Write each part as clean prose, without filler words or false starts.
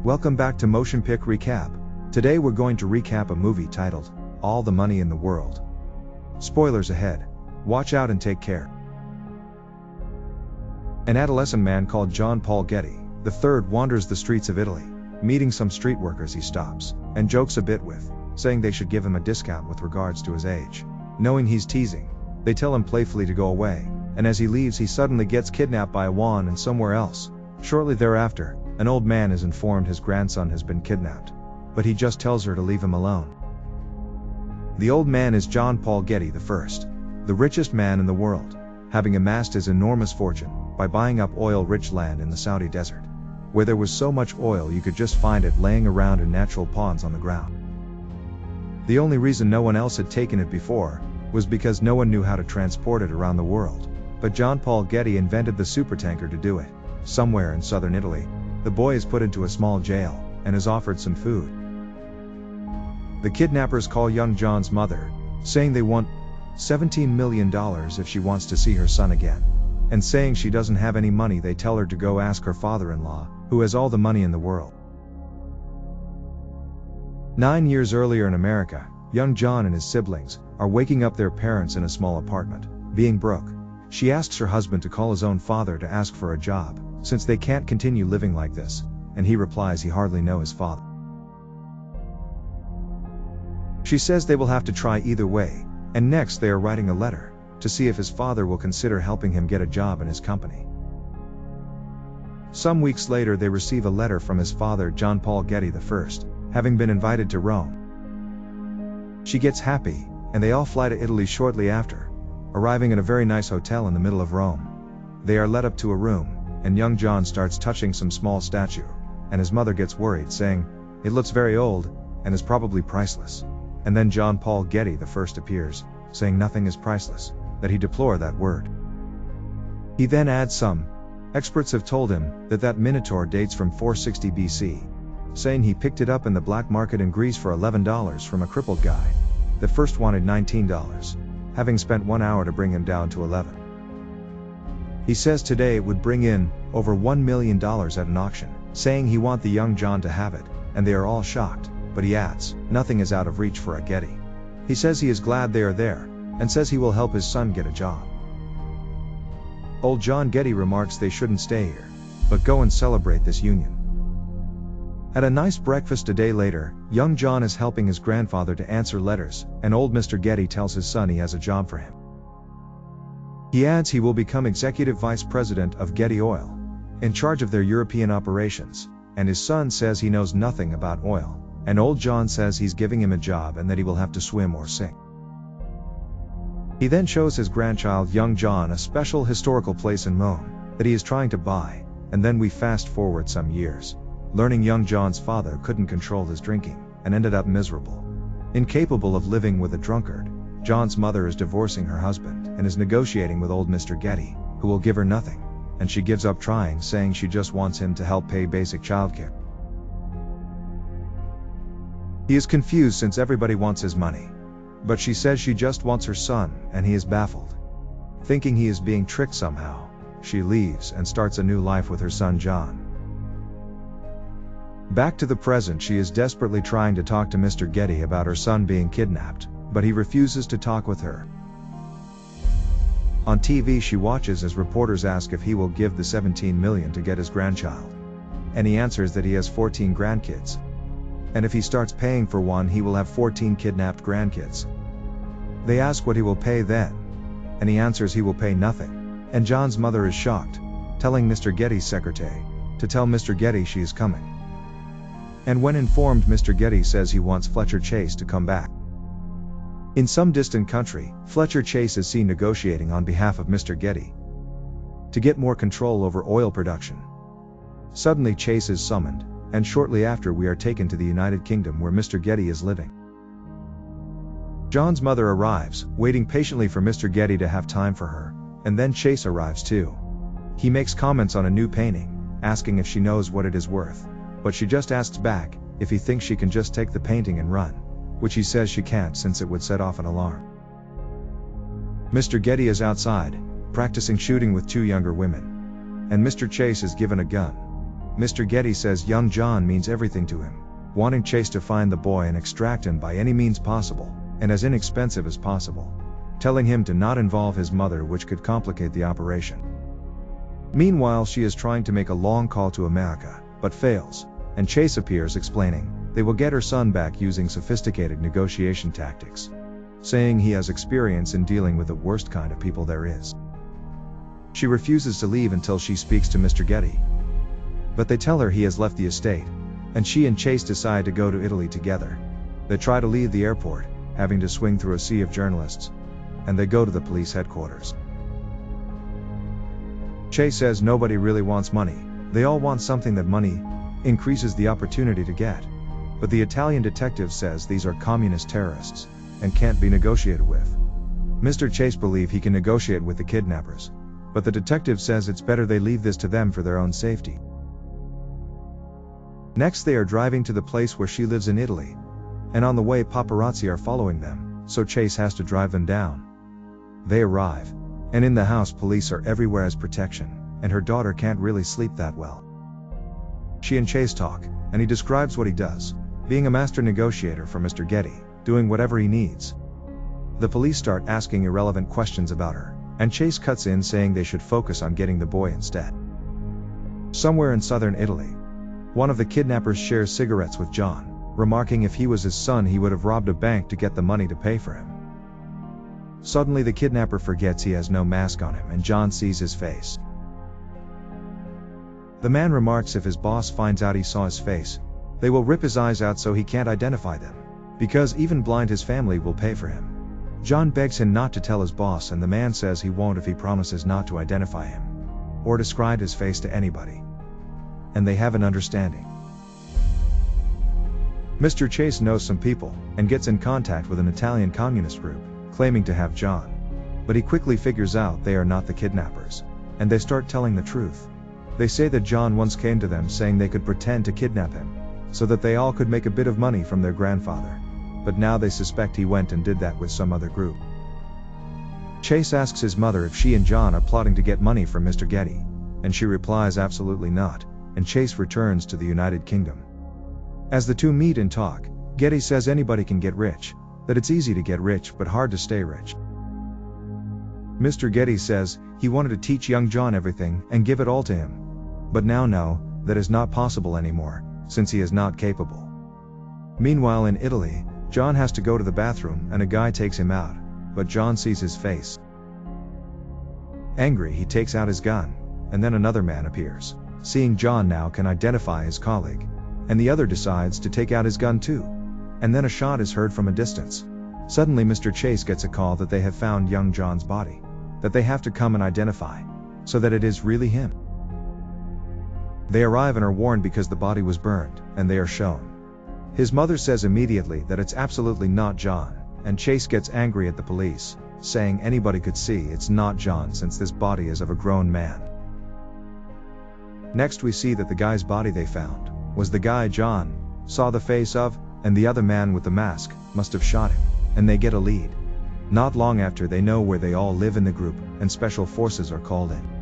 Welcome back to MotionPic Recap. Today we're going to recap a movie titled, All the Money in the World. Spoilers ahead. Watch out and take care. An adolescent man called John Paul Getty III wanders the streets of Italy, meeting some street workers he stops, and jokes a bit with, saying they should give him a discount with regards to his age. Knowing he's teasing, they tell him playfully to go away, and as he leaves he suddenly gets kidnapped by a Juan and somewhere else. Shortly thereafter, an old man is informed his grandson has been kidnapped, but he just tells her to leave him alone. The old man is John Paul Getty I, the richest man in the world, having amassed his enormous fortune by buying up oil-rich land in the Saudi desert, where there was so much oil you could just find it laying around in natural ponds on the ground. The only reason no one else had taken it before was because no one knew how to transport it around the world, but John Paul Getty invented the supertanker to do it. Somewhere in southern Italy, the boy is put into a small jail and is offered some food. The kidnappers call young John's mother, saying they want $17 million if she wants to see her son again, and saying she doesn't have any money. They tell her to go ask her father-in-law, who has all the money in the world. 9 years earlier in America, young John and his siblings are waking up their parents in a small apartment, being broke. She asks her husband to call his own father to ask for a job, since they can't continue living like this, and he replies he hardly knows his father. She says they will have to try either way, and next they are writing a letter to see if his father will consider helping him get a job in his company. Some weeks later they receive a letter from his father, John Paul Getty I, having been invited to Rome. She gets happy, and they all fly to Italy shortly after, arriving at a very nice hotel in the middle of Rome. They are led up to a room, and young John starts touching some small statue, and his mother gets worried, saying, "It looks very old, and is probably priceless." And then John Paul Getty I appears, saying nothing is priceless, that he deplore that word. He then adds some experts have told him that minotaur dates from 460 BC, saying he picked it up in the black market in Greece for $11 from a crippled guy that first wanted $19, having spent 1 hour to bring him down to 11. He says today it would bring in over $1 million at an auction, saying he want the young John to have it, and they are all shocked, but he adds, nothing is out of reach for a Getty. He says he is glad they are there, and says he will help his son get a job. Old John Getty remarks they shouldn't stay here, but go and celebrate this union. At a nice breakfast a day later, young John is helping his grandfather to answer letters, and old Mr. Getty tells his son he has a job for him. He adds he will become executive vice president of Getty Oil, in charge of their European operations, and his son says he knows nothing about oil, and old John says he's giving him a job and that he will have to swim or sink. He then shows his grandchild young John a special historical place in Rome that he is trying to buy, and then we fast forward some years, learning young John's father couldn't control his drinking, and ended up miserable. Incapable of living with a drunkard, John's mother is divorcing her husband and is negotiating with old Mr. Getty, who will give her nothing, and she gives up trying, saying she just wants him to help pay basic childcare. He is confused since everybody wants his money, but she says she just wants her son, and he is baffled. Thinking he is being tricked somehow, she leaves and starts a new life with her son John. Back to the present, she is desperately trying to talk to Mr. Getty about her son being kidnapped, but he refuses to talk with her. On TV she watches as reporters ask if he will give the $17 million to get his grandchild, and he answers that he has 14 grandkids, and if he starts paying for one he will have 14 kidnapped grandkids. They ask what he will pay then, and he answers he will pay nothing, and John's mother is shocked, telling Mr. Getty's secretary to tell Mr. Getty she is coming. And when informed, Mr. Getty says he wants Fletcher Chase to come back. In some distant country, Fletcher Chase is seen negotiating on behalf of Mr. Getty to get more control over oil production. Suddenly Chase is summoned, and shortly after we are taken to the United Kingdom where Mr. Getty is living. John's mother arrives, waiting patiently for Mr. Getty to have time for her, and then Chase arrives too. He makes comments on a new painting, asking if she knows what it is worth, but she just asks back if he thinks she can just take the painting and run, which he says she can't since it would set off an alarm. Mr. Getty is outside, practicing shooting with 2 younger women, and Mr. Chase is given a gun. Mr. Getty says young John means everything to him, wanting Chase to find the boy and extract him by any means possible, and as inexpensive as possible, telling him to not involve his mother, which could complicate the operation. Meanwhile, she is trying to make a long call to America, but fails, and Chase appears explaining they will get her son back using sophisticated negotiation tactics, saying he has experience in dealing with the worst kind of people there is. She refuses to leave until she speaks to Mr. Getty, but they tell her he has left the estate, and she and Chase decide to go to Italy together. They try to leave the airport, having to swing through a sea of journalists, and they go to the police headquarters. Chase says nobody really wants money, they all want something that money increases the opportunity to get. But the Italian detective says these are communist terrorists, and can't be negotiated with. Mr. Chase believes he can negotiate with the kidnappers, but the detective says it's better they leave this to them for their own safety. Next they are driving to the place where she lives in Italy, and on the way paparazzi are following them, so Chase has to drive them down. They arrive, and in the house police are everywhere as protection, and her daughter can't really sleep that well. She and Chase talk, and he describes what he does, being a master negotiator for Mr. Getty, doing whatever he needs. The police start asking irrelevant questions about her, and Chase cuts in saying they should focus on getting the boy instead. Somewhere in southern Italy, one of the kidnappers shares cigarettes with John, remarking if he was his son he would have robbed a bank to get the money to pay for him. Suddenly the kidnapper forgets he has no mask on him and John sees his face. The man remarks if his boss finds out he saw his face, they will rip his eyes out so he can't identify them, because even blind his family will pay for him. John begs him not to tell his boss, and the man says he won't if he promises not to identify him, or describe his face to anybody. And they have an understanding. Mr. Chase knows some people, and gets in contact with an Italian communist group, claiming to have John. But he quickly figures out they are not the kidnappers, and they start telling the truth. They say that John once came to them saying they could pretend to kidnap him, so that they all could make a bit of money from their grandfather. But now they suspect he went and did that with some other group. Chase asks his mother if she and John are plotting to get money from Mr. Getty, and she replies absolutely not, and Chase returns to the United Kingdom. As the two meet and talk, Getty says anybody can get rich, that it's easy to get rich but hard to stay rich. Mr. Getty says he wanted to teach young John everything and give it all to him, but now know that is not possible anymore, since he is not capable. Meanwhile in Italy, John has to go to the bathroom and a guy takes him out, but John sees his face. Angry, he takes out his gun, and then another man appears. Seeing John now can identify his colleague, and the other decides to take out his gun too, and then a shot is heard from a distance. Suddenly Mr. Chase gets a call that they have found young John's body, that they have to come and identify, so that it is really him. They arrive and are warned because the body was burned, and they are shown. His mother says immediately that it's absolutely not John, and Chase gets angry at the police, saying anybody could see it's not John since this body is of a grown man. Next we see that the guy's body they found was the guy John saw the face of, and the other man with the mask must have shot him, and they get a lead. Not long after they know where they all live in the group, and special forces are called in.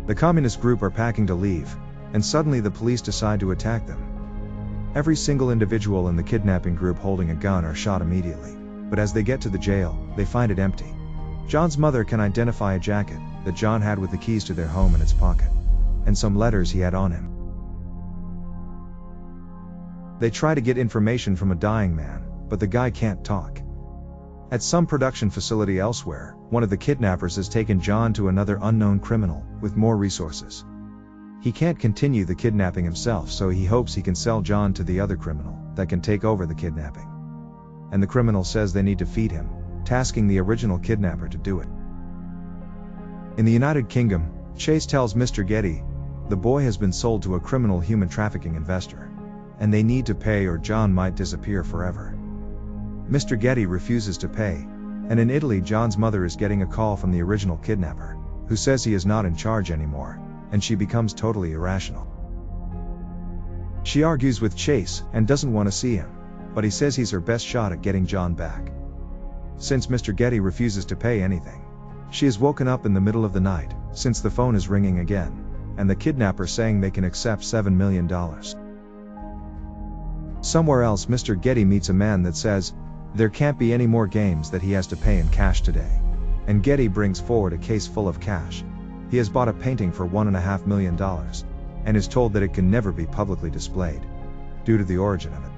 The communist group are packing to leave, and suddenly the police decide to attack them. Every single individual in the kidnapping group holding a gun are shot immediately, but as they get to the jail, they find it empty. John's mother can identify a jacket that John had with the keys to their home in its pocket, and some letters he had on him. They try to get information from a dying man, but the guy can't talk. At some production facility elsewhere, one of the kidnappers has taken John to another unknown criminal, with more resources. He can't continue the kidnapping himself, so he hopes he can sell John to the other criminal, that can take over the kidnapping. And the criminal says they need to feed him, tasking the original kidnapper to do it. In the United Kingdom, Chase tells Mr. Getty, the boy has been sold to a criminal human trafficking investor, and they need to pay or John might disappear forever. Mr. Getty refuses to pay, and in Italy John's mother is getting a call from the original kidnapper, who says he is not in charge anymore, and she becomes totally irrational. She argues with Chase and doesn't want to see him, but he says he's her best shot at getting John back. Since Mr. Getty refuses to pay anything, she is woken up in the middle of the night, since the phone is ringing again, and the kidnapper saying they can accept $7 million. Somewhere else, Mr. Getty meets a man that says there can't be any more games, that he has to pay in cash today. And Getty brings forward a case full of cash. He has bought a painting for $1.5 million, and is told that it can never be publicly displayed, due to the origin of it.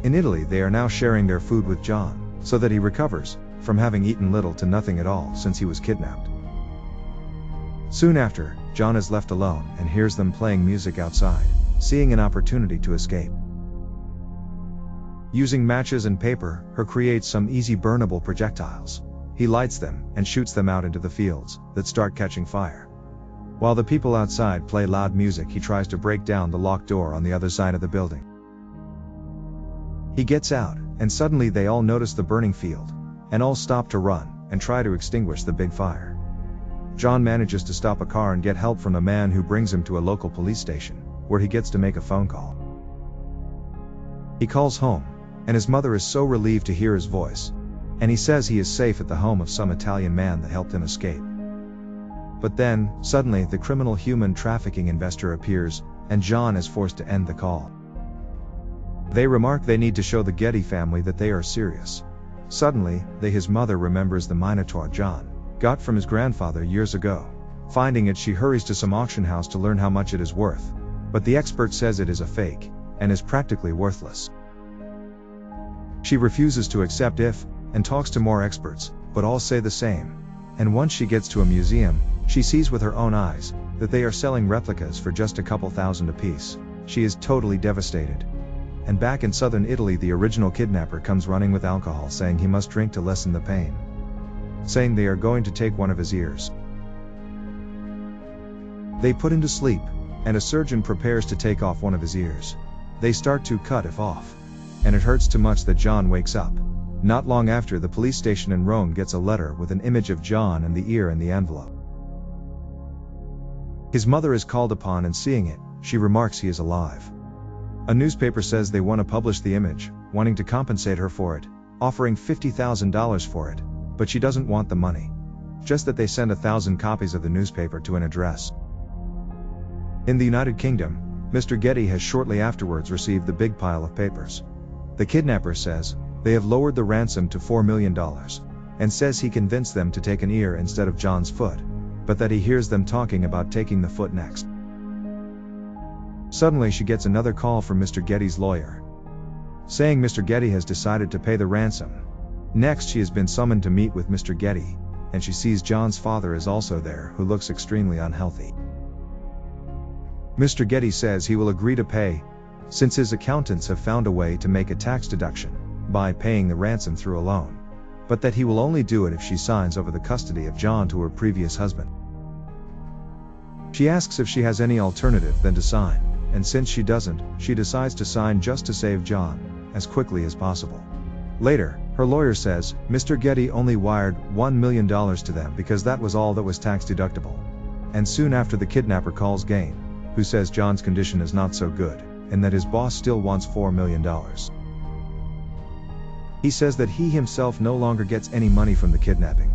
In Italy, they are now sharing their food with John, so that he recovers from having eaten little to nothing at all since he was kidnapped. Soon after, John is left alone and hears them playing music outside, seeing an opportunity to escape. Using matches and paper, he creates some easy burnable projectiles. He lights them and shoots them out into the fields that start catching fire. While the people outside play loud music, he tries to break down the locked door on the other side of the building. He gets out, and suddenly they all notice the burning field, and all stop to run and try to extinguish the big fire. John manages to stop a car and get help from a man who brings him to a local police station, where he gets to make a phone call. He calls home, and his mother is so relieved to hear his voice, and he says he is safe at the home of some Italian man that helped him escape. But then, suddenly, the criminal human trafficking investor appears, and John is forced to end the call. They remark they need to show the Getty family that they are serious. Suddenly, his mother remembers the Minotaur John got from his grandfather years ago. Finding it, she hurries to some auction house to learn how much it is worth, but the expert says it is a fake, and is practically worthless. She refuses to accept it, and talks to more experts, but all say the same. And once she gets to a museum, she sees with her own eyes that they are selling replicas for just a couple thousand apiece. She is totally devastated. And back in southern Italy, the original kidnapper comes running with alcohol, saying he must drink to lessen the pain, saying they are going to take one of his ears. They put him to sleep, and a surgeon prepares to take off one of his ears. They start to cut it off, and it hurts too much that John wakes up. Not long after, the police station in Rome gets a letter with an image of John and the ear in the envelope. His mother is called upon, and seeing it, she remarks he is alive. A newspaper says they want to publish the image, wanting to compensate her for it, offering $50,000 for it, but she doesn't want the money. Just that they send 1,000 copies of the newspaper to an address. In the United Kingdom, Mr. Getty has shortly afterwards received the big pile of papers. The kidnapper says they have lowered the ransom to $4 million, and says he convinced them to take an ear instead of John's foot, but that he hears them talking about taking the foot next. Suddenly she gets another call from Mr. Getty's lawyer, saying Mr. Getty has decided to pay the ransom. Next, she has been summoned to meet with Mr. Getty, and she sees John's father is also there, who looks extremely unhealthy. Mr. Getty says he will agree to pay, since his accountants have found a way to make a tax deduction by paying the ransom through a loan, but that he will only do it if she signs over the custody of John to her previous husband. She asks if she has any alternative than to sign, and since she doesn't, she decides to sign just to save John as quickly as possible. Later, her lawyer says Mr. Getty only wired $1 million to them because that was all that was tax deductible. And soon after, the kidnapper calls Gain, who says John's condition is not so good, and that his boss still wants $4 million. He says that he himself no longer gets any money from the kidnapping,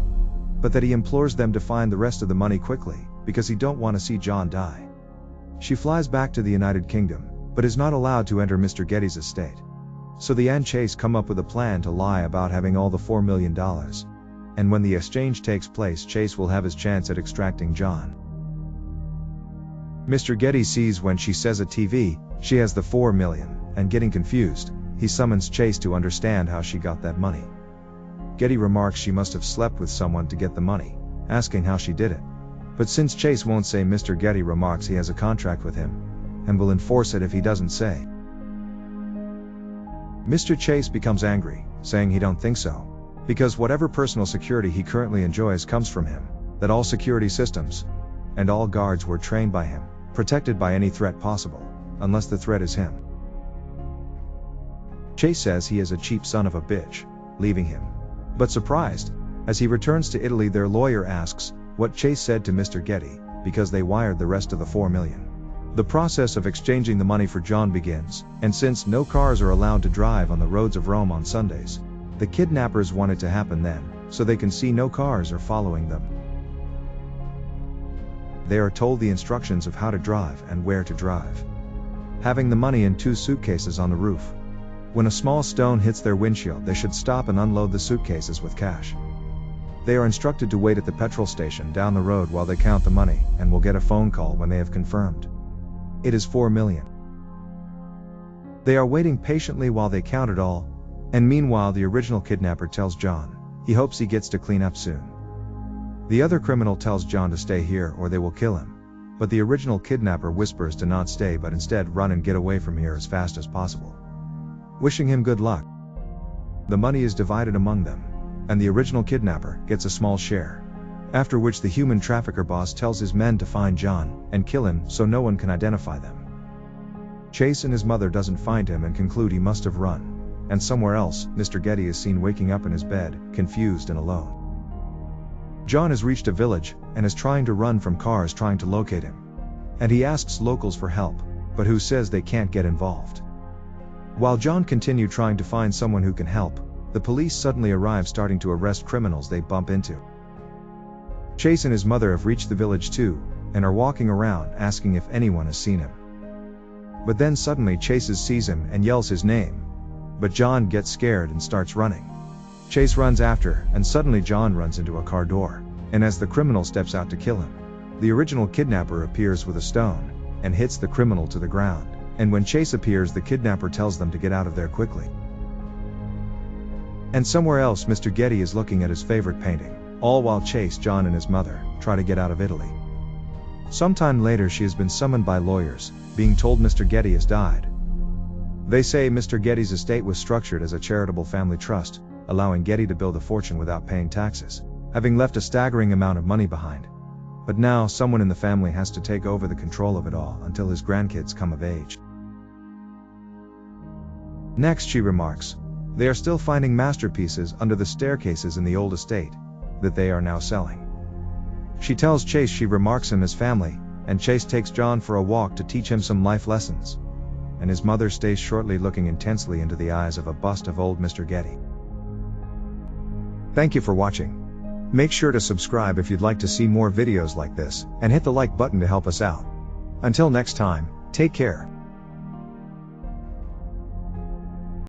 but that he implores them to find the rest of the money quickly, because he don't want to see John die. She flies back to the United Kingdom, but is not allowed to enter Mr. Getty's estate. So the and Chase come up with a plan to lie about having all the $4 million. And when the exchange takes place, Chase will have his chance at extracting John. Mr. Getty sees when she says at TV, she has the $4 million, and getting confused, he summons Chase to understand how she got that money. Getty remarks she must have slept with someone to get the money, asking how she did it. But since Chase won't say, Mr. Getty remarks he has a contract with him, and will enforce it if he doesn't say. Mr. Chase becomes angry, saying he don't think so, because whatever personal security he currently enjoys comes from him, that all security systems and all guards were trained by him, protected by any threat possible, unless the threat is him. Chase says he is a cheap son of a bitch, leaving him. But surprised, as he returns to Italy, their lawyer asks what Chase said to Mr. Getty, because they wired the rest of the $4 million. The process of exchanging the money for John begins, and since no cars are allowed to drive on the roads of Rome on Sundays, the kidnappers want it to happen then, so they can see no cars are following them. they are told the instructions of how to drive and where to drive. Having the money in 2 suitcases on the roof. When a small stone hits their windshield, they should stop and unload the suitcases with cash. They are instructed to wait at the petrol station down the road while they count the money, and will get a phone call when they have confirmed. It is 4 million. They are waiting patiently while they count it all, and meanwhile the original kidnapper tells John he hopes he gets to clean up soon. The other criminal tells John to stay here or they will kill him, but the original kidnapper whispers to not stay but instead run and get away from here as fast as possible. Wishing him good luck. The money is divided among them, and the original kidnapper gets a small share, after which the human trafficker boss tells his men to find John and kill him so no one can identify them. Chase and his mother doesn't find him and conclude he must have run, and somewhere else, Mr. Getty is seen waking up in his bed, confused and alone. John has reached a village, and is trying to run from cars trying to locate him. And he asks locals for help, but who says they can't get involved. While John continues trying to find someone who can help, the police suddenly arrive starting to arrest criminals they bump into. Chase and his mother have reached the village too, and are walking around asking if anyone has seen him. But then suddenly Chase sees him and yells his name, but John gets scared and starts running. Chase runs after, and suddenly John runs into a car door, and as the criminal steps out to kill him, the original kidnapper appears with a stone, and hits the criminal to the ground, and when Chase appears the kidnapper tells them to get out of there quickly. And somewhere else Mr. Getty is looking at his favorite painting, all while Chase, John and his mother try to get out of Italy. Sometime later she has been summoned by lawyers, being told Mr. Getty has died. They say Mr. Getty's estate was structured as a charitable family trust, allowing Getty to build a fortune without paying taxes, having left a staggering amount of money behind. But now someone in the family has to take over the control of it all until his grandkids come of age. Next she remarks, they are still finding masterpieces under the staircases in the old estate, that they are now selling. She tells Chase she remarks him as family, and Chase takes John for a walk to teach him some life lessons. And his mother stays shortly looking intensely into the eyes of a bust of old Mr. Getty. Thank you for watching. Make sure to subscribe if you'd like to see more videos like this, and hit the like button to help us out. Until next time, take care.